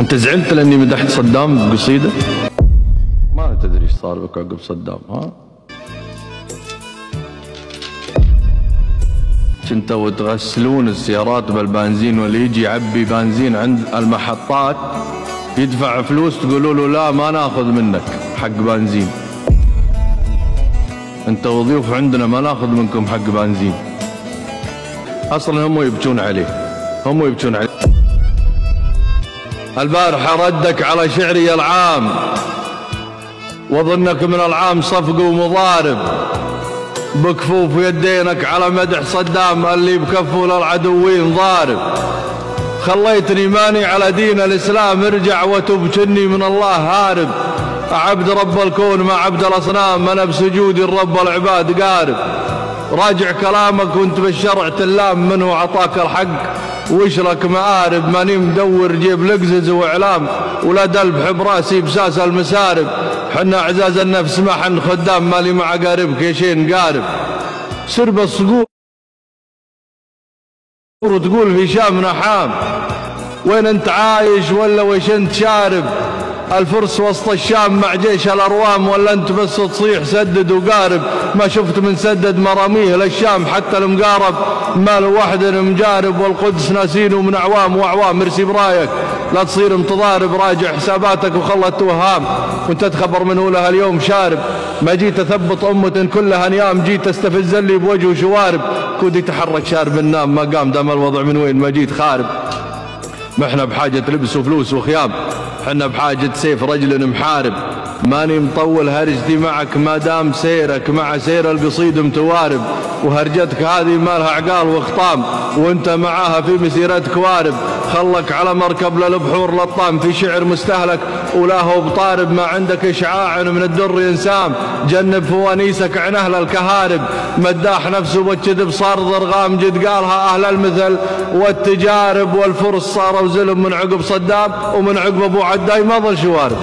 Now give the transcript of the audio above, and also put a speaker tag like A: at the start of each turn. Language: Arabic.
A: انت زعلت لاني مدحت صدام بقصيده؟ ما تدري ايش صار بك عقب صدام، ها؟ كنتوا تغسلون السيارات بالبنزين، واللي يجي يعبي بنزين عند المحطات يدفع فلوس تقولوا له لا ما ناخذ منك حق بنزين. انتوا ضيوف عندنا ما ناخذ منكم حق بنزين. اصلا هم يبكون عليه، هم يبكون عليه. البارحة ردك على شعري العام وظنك من العام صفق ومضارب، بكفوف يدينك على مدح صدام اللي بكفه للعدوين ضارب. خليتني ماني على دين الإسلام، ارجع وتب كني من الله هارب. عبد رب الكون مع عبد الأصنام، أنا بسجودي الرب العباد قارب. راجع كلامك وانت بالشرع تلام، منه عطاك الحق واشرك مآرب. ماني مدور جيب لقزز واعلام، ولا دلب براسي بساس المسارب. حنا اعزاز النفس ما حن خدام، مالي مع قاربك يا شين قارب. سرب الصقور وتقول في شام نحام، وين انت عايش ولا ويش انت شارب؟ الفرس وسط الشام مع جيش الأروام، ولا انت بس تصيح سدد وقارب؟ ما شفت من سدد مراميه للشام حتى المقارب، مال واحد مجارب. والقدس ناسين ومن أعوام وأعوام، مرسي برايك لا تصير متضارب. راجع حساباتك وخلت توهام، وانت تخبر منه لها اليوم شارب. ما جيت اثبط أمة كلها نيام، جيت استفز لي بوجه شوارب. كود يتحرك شارب النام ما قام، دام الوضع من وين ما جيت خارب. ما احنا بحاجة لبس وفلوس وخيام، حنا بحاجة سيف رجل محارب. ماني مطول هرجتي معك ما دام سيرك مع سير القصيد متوارب. وهرجتك هذه مالها عقال وخطام، وانت معاها في مسيرتك وارب. خلك على مركب للبحور لطام، في شعر مستهلك ولا هو بطارب. ما عندك اشعاع من الدر ينسام، جنب فوانيسك عن اهل الكهارب. مداح نفسه بالكذب صار ضرغام، جد قالها اهل المثل والتجارب. والفرس صاروا زلم من عقب صدام، ومن عقب ابو عداي ما ظل شوارب.